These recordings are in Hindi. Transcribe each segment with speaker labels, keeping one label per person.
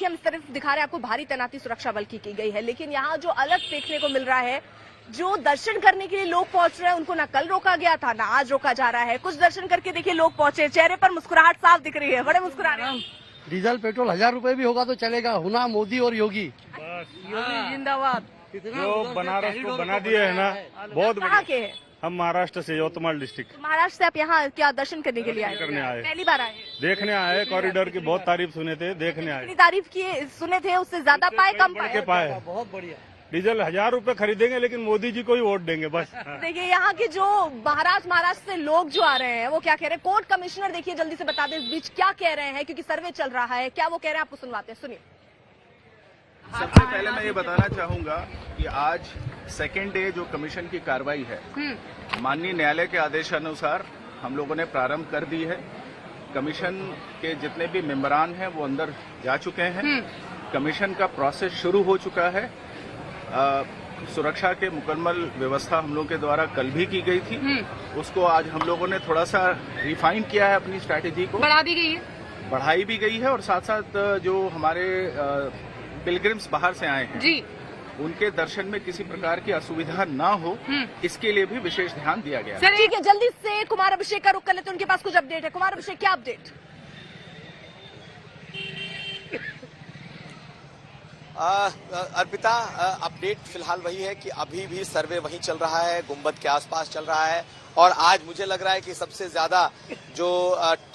Speaker 1: देखिए हम इस तरफ दिखा रहे हैं आपको, भारी तैनाती सुरक्षा बल की गई है, लेकिन यहाँ जो अलग देखने को मिल रहा है, जो दर्शन करने के लिए लोग पहुंच रहे हैं उनको ना कल रोका गया था ना आज रोका जा रहा है। कुछ दर्शन करके देखिए लोग पहुंचे, चेहरे पर मुस्कुराहट साफ दिख रही है, बड़े मुस्कुरा रहे हैं।
Speaker 2: डीजल पेट्रोल 1000 रुपए भी होगा तो चलेगा, हुना मोदी और योगी।
Speaker 1: योगी जिंदाबाद।
Speaker 3: जो बनारस को बना दिए है ना, बहुत
Speaker 1: कहाँ के हैं?
Speaker 3: हम महाराष्ट्र से, यवतमाल डिस्ट्रिक्ट।
Speaker 1: महाराष्ट्र से आप यहाँ क्या दर्शन करने के लिए आए?
Speaker 3: करने आए,
Speaker 1: पहली बार आए?
Speaker 3: देखने आए। कॉरिडोर की बहुत तारीफ सुने थे, देखने आए।
Speaker 1: तारीफ किए सुने थे, उससे ज्यादा पाए कम
Speaker 3: पाए?
Speaker 2: बहुत बढ़िया।
Speaker 3: डीजल 1000 रुपए खरीदेंगे लेकिन मोदी जी को ही वोट देंगे बस।
Speaker 1: देखिए यहाँ के जो महाराष्ट्र से लोग जो आ रहे हैं वो क्या कह रहे हैं, कोर्ट कमिश्नर देखिए जल्दी से बता दें इस बीच क्या कह रहे हैं, क्योंकि सर्वे चल रहा है, क्या वो कह रहे हैं आपको सुनवाते हैं, सुनिए।
Speaker 4: सबसे पहले मैं ये बताना चाहूंगा कि आज सेकेंड डे जो कमीशन की कार्रवाई है, माननीय न्यायालय के आदेशानुसार हम लोगों ने प्रारंभ कर दी है। कमीशन के जितने भी मेंबरान हैं वो अंदर जा चुके हैं। कमीशन का प्रोसेस शुरू हो चुका है। सुरक्षा के मुकम्मल व्यवस्था हम लोग के द्वारा कल भी की गई थी, उसको आज हम लोगों ने थोड़ा सा रिफाइन किया है, अपनी स्ट्रैटेजी को बढ़ाई भी गई है। और साथ साथ जो हमारे पिलग्रिम्स बाहर से आए हैं जी, उनके दर्शन में किसी प्रकार की असुविधा ना हो, इसके लिए भी विशेष ध्यान दिया गया है।
Speaker 1: ठीक है, जल्दी से कुमार अभिषेक का रुख कर लेते हैं, उनके पास कुछ अपडेट है। कुमार अभिषेक, क्या अपडेट?
Speaker 5: अर्पिता, अपडेट फिलहाल वही है कि अभी भी सर्वे वहीं चल रहा है, गुंबद के आसपास चल रहा है। और आज मुझे लग रहा है कि सबसे ज्यादा जो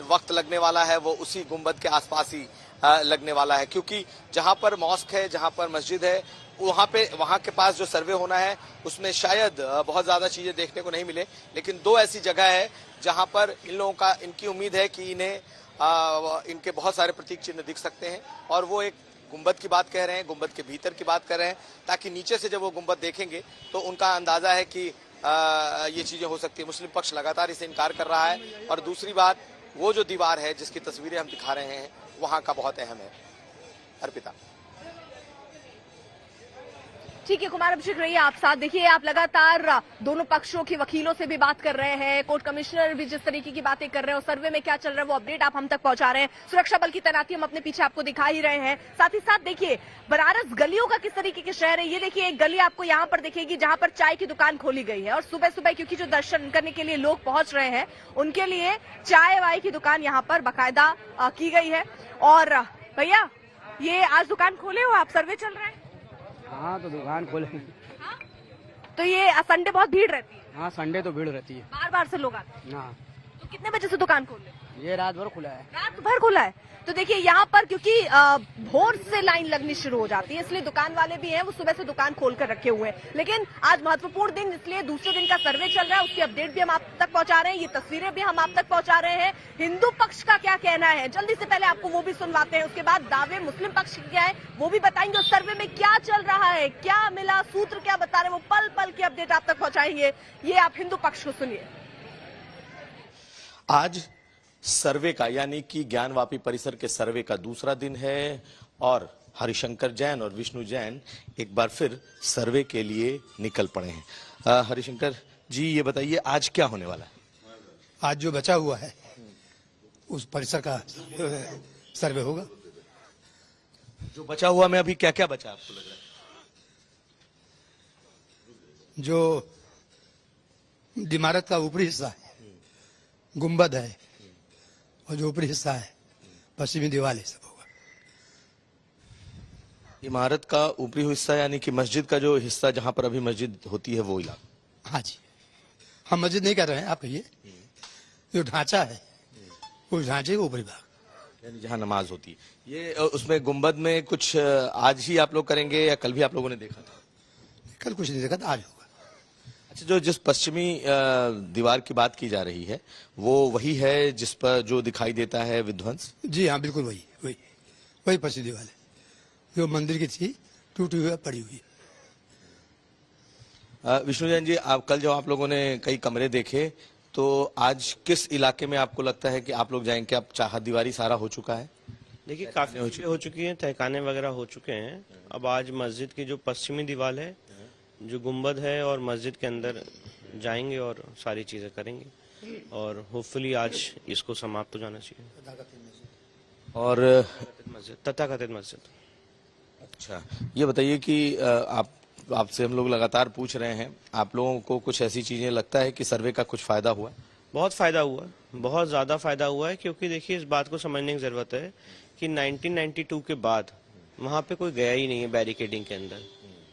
Speaker 5: वक्त लगने वाला है वो उसी गुंबद के आसपास ही लगने वाला है, क्योंकि जहां पर मॉस्क है, जहां पर मस्जिद है, वहां के पास जो सर्वे होना है उसमें शायद बहुत ज्यादा चीजें देखने को नहीं मिले। लेकिन दो ऐसी जगह है जहां पर इन लोगों का इनकी उम्मीद है कि इन्हें इनके बहुत सारे प्रतीक चिन्ह दिख सकते हैं। और वो एक गुंबद की बात कह रहे हैं, गुंबद के भीतर की बात कर रहे हैं, ताकि नीचे से जब वो गुंबद देखेंगे तो उनका अंदाजा है कि ये चीजें हो सकती है। मुस्लिम पक्ष लगातार इसे इनकार कर रहा है। और दूसरी बात, वो जो दीवार है जिसकी तस्वीरें हम दिखा रहे हैं वहां का बहुत अहम है। अर्पिता,
Speaker 1: ठीक है कुमार अभिषेक, रहिए आप साथ। देखिए आप लगातार दोनों पक्षों के वकीलों से भी बात कर रहे हैं, कोर्ट कमिश्नर भी जिस तरीके की बातें कर रहे हैं, सर्वे में क्या चल रहा है वो अपडेट आप हम तक पहुंचा रहे हैं। सुरक्षा बल की तैनाती हम अपने पीछे आपको दिखा ही रहे हैं। साथ ही साथ देखिए बनारस गलियों का किस तरीके के शहर है। ये देखिए एक गली आपको यहाँ पर दिखेगी जहां पर चाय की दुकान खोली गई है, और सुबह सुबह क्योंकि जो दर्शन करने के लिए लोग पहुंच रहे हैं उनके लिए चाय वाय की दुकान यहाँ पर बाकायदा की गई है। और भैया, ये आज दुकान खोले हो आप, सर्वे चल रहा है?
Speaker 2: हाँ, तो दुकान खोले।
Speaker 1: हाँ? तो ये संडे बहुत भीड़ रहती है?
Speaker 2: हाँ, संडे तो भीड़ रहती है,
Speaker 1: बार बार से लोग आते हैं।
Speaker 2: हाँ।
Speaker 1: तो कितने बजे से दुकान खोल रहे?
Speaker 2: ये रात भर खुला है।
Speaker 1: रात भर खुला है। तो देखिए यहाँ पर क्योंकि भोर से लाइन लगनी शुरू हो जाती है, इसलिए दुकान वाले भी हैं वो सुबह से दुकान खोल कर रखे हुए हैं। लेकिन आज महत्वपूर्ण दिन, इसलिए दूसरे दिन का सर्वे चल रहा है, उसकी अपडेट भी हम आप तक पहुंचा रहे हैं, ये तस्वीरें भी हम आप तक पहुंचा रहे हैं। हिंदू पक्ष का क्या कहना है जल्दी से पहले आपको वो भी सुनवाते हैं, उसके बाद दावे मुस्लिम पक्ष के क्या है वो भी बताएंगे। उस सर्वे में क्या चल रहा है, क्या मिला, सूत्र क्या बता रहे हैं, वो पल पल की अपडेट आप तक पहुंचाएंगे। ये आप हिंदू पक्ष को सुनिए।
Speaker 5: आज सर्वे का, यानी कि ज्ञानवापी परिसर के सर्वे का दूसरा दिन है, और हरिशंकर जैन और विष्णु जैन एक बार फिर सर्वे के लिए निकल पड़े हैं। हरिशंकर जी, ये बताइए आज क्या होने वाला है?
Speaker 6: आज जो बचा हुआ है उस परिसर का सर्वे होगा।
Speaker 5: जो बचा हुआ में अभी क्या क्या बचा आपको लग रहा है?
Speaker 6: जो इमारत का ऊपरी हिस्सा है, गुंबद है, और जो ऊपरी हिस्सा है पश्चिमी दीवार, ये सब होगा।
Speaker 5: इमारत का ऊपरी हिस्सा यानी कि मस्जिद का जो हिस्सा जहां पर अभी मस्जिद होती है वो इलाका?
Speaker 6: हाँ जी, हम मस्जिद नहीं कर रहे हैं, आप कहिए। जो ढांचा है उस ढांचे का ऊपरी भाग,
Speaker 5: यानी जहां नमाज होती है। ये उसमें गुंबद में कुछ आज ही आप लोग करेंगे या कल भी आप लोगों ने देखा था?
Speaker 6: कल कुछ नहीं देखा था, आज होगा।
Speaker 5: अच्छा, जिस पश्चिमी दीवार की बात की जा रही है वो वही है जिस पर जो दिखाई देता है विध्वंस?
Speaker 6: जी हाँ, बिल्कुल वही पश्चिमी दीवार है जो मंदिर की थी, टूटी हुई पड़ी हुई।
Speaker 5: विष्णु जैन जी, आप कल जब आप लोगों ने कई कमरे देखे तो आज किस इलाके में आपको लगता है कि आप लोग जाएंगे? अब चाहत दीवारी सारा हो चुका है?
Speaker 7: देखिए काफी हो चुकी है, तहखाने वगैरह हो चुके हैं। अब आज मस्जिद की जो पश्चिमी दीवार है, जो गुंबद है, और मस्जिद के अंदर जाएंगे और सारी चीजें करेंगे, और होपफुली आज इसको समाप्त हो जाना चाहिए।
Speaker 5: और
Speaker 7: मस्जिद, तथाकथित मस्जिद।
Speaker 5: अच्छा, ये बताइए कि आपसे हम लोग लगातार पूछ रहे हैं, आप लोगों को कुछ ऐसी चीजें लगता है कि सर्वे का कुछ फायदा हुआ?
Speaker 7: बहुत फायदा हुआ, बहुत ज्यादा फायदा हुआ है, क्योंकि देखिए इस बात को समझने की जरूरत है कि 1992 के बाद वहां पे कोई गया ही नहीं है बैरिकेडिंग के अंदर।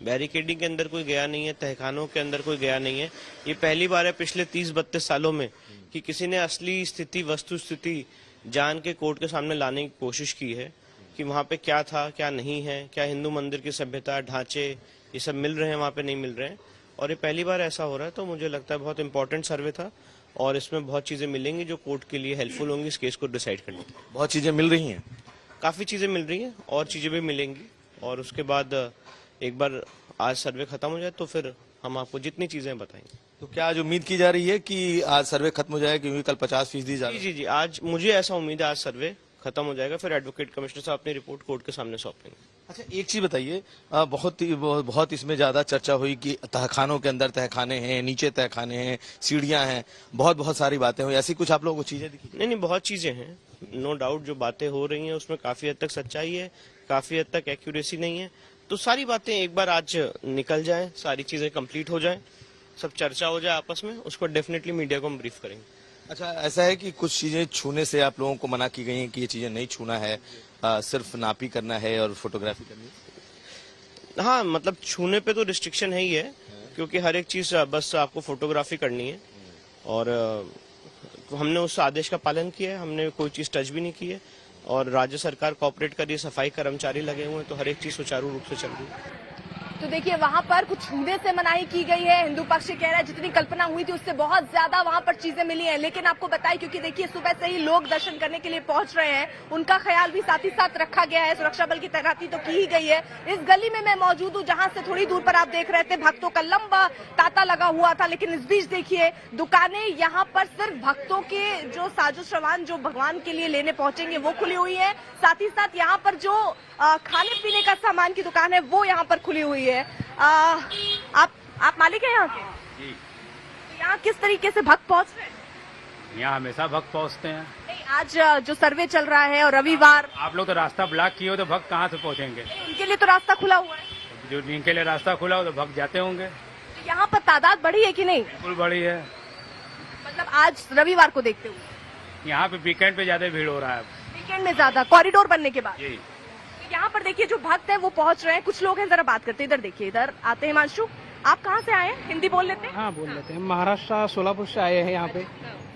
Speaker 7: बैरिकेडिंग के अंदर कोई गया नहीं है, तहखानों के अंदर कोई गया नहीं है। ये पहली बार है पिछले 30-32 सालों में कि किसी ने असली स्थिति, वस्तु स्थिति जान के कोर्ट के सामने लाने की कोशिश की है कि वहां पे क्या था, क्या नहीं है, क्या हिंदू मंदिर की सभ्यता, ढांचे ये सब मिल रहे हैं, वहां पे नहीं मिल रहे हैं। और ये पहली बार ऐसा हो रहा है, तो मुझे लगता है बहुत इंपॉर्टेंट सर्वे था और इसमें बहुत चीजें मिलेंगी जो कोर्ट के लिए हेल्पफुल होंगी इस केस को डिसाइड करने में।
Speaker 5: बहुत चीजें मिल रही हैं,
Speaker 7: काफी चीजें मिल रही हैं और चीजें भी मिलेंगी, और उसके बाद एक बार आज सर्वे खत्म हो जाए तो फिर हम आपको जितनी चीजें बताएंगे।
Speaker 5: तो क्या आज उम्मीद की जा रही है कि आज सर्वे खत्म हो जाए, क्योंकि कल 50% जा
Speaker 7: जी जी जी, आज मुझे ऐसा उम्मीद है आज सर्वे खत्म हो जाएगा, फिर एडवोकेट कमिश्नर साहब अपनी रिपोर्ट कोर्ट के सामने सौंपेंगे।
Speaker 5: अच्छा, एक चीज बताइए, बहुत इसमें ज्यादा चर्चा हुई कि तहखानों के अंदर तहखाने हैं, नीचे तहखाने हैं, सीढ़ियां हैं, बहुत सारी बातें हुई, ऐसी कुछ आप लोगों को चीजें दिखी?
Speaker 7: नहीं, बहुत चीजें हैं, नो डाउट। जो बातें हो रही हैं उसमें काफी हद तक सच्चाई है, काफी हद तक एक्यूरेसी नहीं है। तो सारी बातें एक बार आज निकल जाएं, सारी चीजें कंप्लीट हो जाएं, सब चर्चा हो जाए आपस में, उसको डेफिनेटली मीडिया को हम ब्रीफ करेंगे।
Speaker 5: अच्छा, ऐसा है कि कुछ चीजें छूने से आप लोगों को मना की गई हैं कि ये चीजें नहीं छूना है, सिर्फ नापी करना है और फोटोग्राफी करनी है?
Speaker 7: हाँ, मतलब छूने पे तो रिस्ट्रिक्शन है ही है, क्योंकि हर एक चीज बस आपको फोटोग्राफी करनी है, और हमने उस आदेश का पालन किया है, हमने कोई चीज टच भी नहीं की है, और राज्य सरकार कोऑपरेट कर रही है, सफाई कर्मचारी लगे हुए हैं, तो हर एक चीज सुचारू रूप से चल रही है।
Speaker 1: तो देखिए वहां पर कुछ छूने से मनाही की गई है। हिंदू पक्ष कह रहा है जितनी कल्पना हुई थी उससे बहुत ज्यादा वहां पर चीजें मिली हैं। लेकिन आपको बताएं, क्योंकि देखिए सुबह से ही लोग दर्शन करने के लिए पहुंच रहे हैं, उनका ख्याल भी साथ ही साथ रखा गया है। सुरक्षा बल की तैनाती तो की ही गई है। इस गली में मैं मौजूद हूं जहां से थोड़ी दूर पर आप देख रहे थे भक्तों का लंबा तांता लगा हुआ था, लेकिन इस बीच देखिए दुकानें यहाँ पर सिर्फ भक्तों के जो साजो सामान जो भगवान के लिए लेने पहुंचेंगे वो खुली हुई है। साथ ही साथ यहाँ पर जो खाने पीने का सामान की दुकान है वो यहाँ पर खुली हुई है। आप मालिक हैं यहाँ के?
Speaker 3: जी।
Speaker 1: तो यहाँ किस तरीके से भक्त पहुँच रहे हैं?
Speaker 3: यहाँ हमेशा भक्त पहुँचते हैं।
Speaker 1: नहीं, आज जो सर्वे चल रहा है और रविवार,
Speaker 3: आप लोग तो रास्ता ब्लॉक किए हो तो भक्त कहाँ से पहुँचेंगे?
Speaker 1: उनके लिए तो रास्ता खुला हुआ है।
Speaker 3: जो जिनके लिए रास्ता खुला हो तो भक्त जाते होंगे।
Speaker 1: तो यहाँ पर तादाद बढ़ी है कि नहीं?
Speaker 3: बिल्कुल बड़ी है।
Speaker 1: मतलब आज रविवार को देखते हुए
Speaker 3: यहाँ पे वीकेंड पे ज्यादा भीड़ हो रहा है।
Speaker 1: वीकेंड में ज्यादा, कॉरिडोर बनने के बाद।
Speaker 3: जी।
Speaker 1: यहाँ पर देखिए जो भक्त है वो पहुंच रहे हैं। कुछ लोग हैं, जरा बात करते हैं। इधर देखिए, इधर आते हैं। हिमांशु, आप कहाँ से आए हैं? हिंदी बोल लेते हैं?
Speaker 8: हाँ, बोल लेते हैं। महाराष्ट्र सोलापुर से आए हैं, यहाँ पे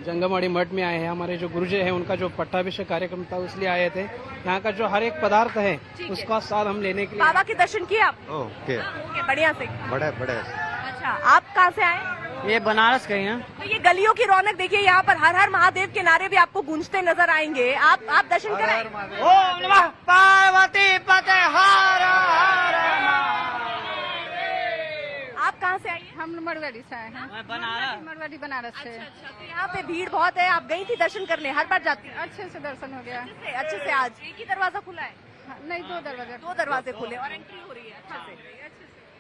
Speaker 8: जंगमवाड़ी मठ में आए हैं। हमारे जो गुरुजी हैं उनका जो पट्टाभिषेक कार्यक्रम था उसलिए आए थे। यहाँ का जो हर एक पदार्थ है उसका स्वाद हम लेने के लिए।
Speaker 1: बाबा के दर्शन किए आप?
Speaker 2: ओके,
Speaker 1: ओके, बढ़िया से।
Speaker 2: बड़े
Speaker 1: अच्छा, आप कहाँ से आए?
Speaker 8: ये बनारस के हैं।
Speaker 1: तो ये गलियों की रौनक देखिए, यहाँ पर हर हर महादेव के नारे भी आपको गूंजते नजर आएंगे। आप दर्शन कराएं।
Speaker 8: ओम नमः पार्वती पते हर हर।
Speaker 1: आप कहाँ से आई हैं?
Speaker 9: हम मरवाड़ी से आए हैं। मरवाड़ी बनारस से।
Speaker 1: अच्छा, तो यहाँ पे भीड़ बहुत है। आप गई थी दर्शन करने? हर बार जाती हैं?
Speaker 9: अच्छे से दर्शन हो गया।
Speaker 1: अच्छे से आज एक ही दरवाजा खुला है?
Speaker 9: हाँ, नहीं, दो
Speaker 1: दरवाजे खुले और एंट्री हो रही है अच्छे से।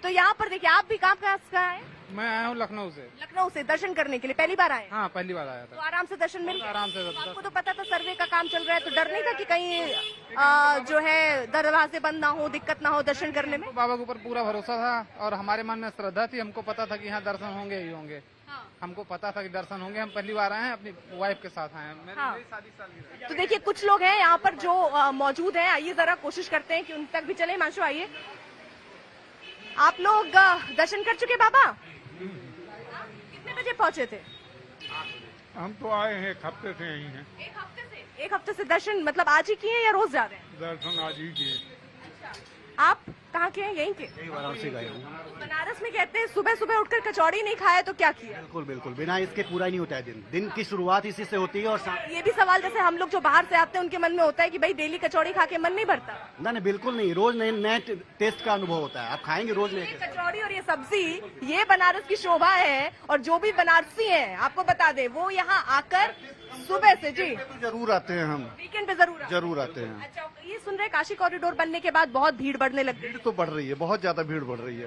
Speaker 1: तो यहाँ पर देखिए, आप भी कहाँ से आए?
Speaker 8: मैं आया हूँ लखनऊ से।
Speaker 1: लखनऊ से दर्शन करने के लिए पहली बार आए?
Speaker 8: हाँ, पहली बार आया
Speaker 1: तो
Speaker 8: था।
Speaker 1: आराम से दर्शन मिल गए?
Speaker 8: आराम से।
Speaker 1: आपको तो पता था सर्वे का काम चल रहा है, तो डर नहीं था कि कहीं जो है दरवाजे बंद ना हो, दिक्कत ना हो दर्शन करने में?
Speaker 8: बाबा के ऊपर पूरा भरोसा था और हमारे मन में श्रद्धा थी। हमको पता था कि यहाँ दर्शन होंगे ही होंगे। हमको पता था कि दर्शन होंगे। हम पहली बार आए हैं, अपनी वाइफ के साथ आए हैं। मेरी शादी साल।
Speaker 1: तो देखिए कुछ लोग हैं यहाँ पर जो मौजूद हैं। आइए जरा कोशिश करते हैं कि उन तक भी चले। हिमांशु, आइए। आप लोग दर्शन कर चुके बाबा? कितने बजे पहुँचे थे?
Speaker 3: हम तो आए हैं, एक हफ्ते से यही हैं।
Speaker 1: एक हफ्ते से दर्शन मतलब आज ही किए या रोज जा रहे हैं?
Speaker 3: दर्शन आज ही किए।
Speaker 1: आप कहाँ के हैं? यहीं के?
Speaker 2: वाराणसी गए हूँ।
Speaker 1: बनारस में कहते हैं सुबह सुबह उठकर कचौड़ी नहीं खाया तो क्या किया?
Speaker 2: बिल्कुल, बिना इसके पूरा नहीं होता है दिन की शुरुआत इसी से होती है। और
Speaker 1: ये भी सवाल जैसे हम लोग जो बाहर से आते हैं उनके मन में होता है कि भाई डेली कचौड़ी खा के मन नहीं भरता?
Speaker 2: नहीं, बिल्कुल नहीं। रोज नए टेस्ट का अनुभव होता है। आप खाएंगे रोज नए।
Speaker 1: कचौड़ी और ये सब्जी, ये बनारस की शोभा है। और जो भी बनारसी हैं, आपको बता दे, वो यहाँ आकर सुबह से जी
Speaker 2: जरूर आते हैं। हम
Speaker 1: वीकेंड पे जरूर
Speaker 2: आते हैं।
Speaker 1: अच्छा, ये सुन रहे काशी कॉरिडोर बनने के बाद बहुत भीड़ बढ़ने लग गई।
Speaker 2: भीड़ तो बढ़ रही है, बहुत ज्यादा भीड़ बढ़ रही है।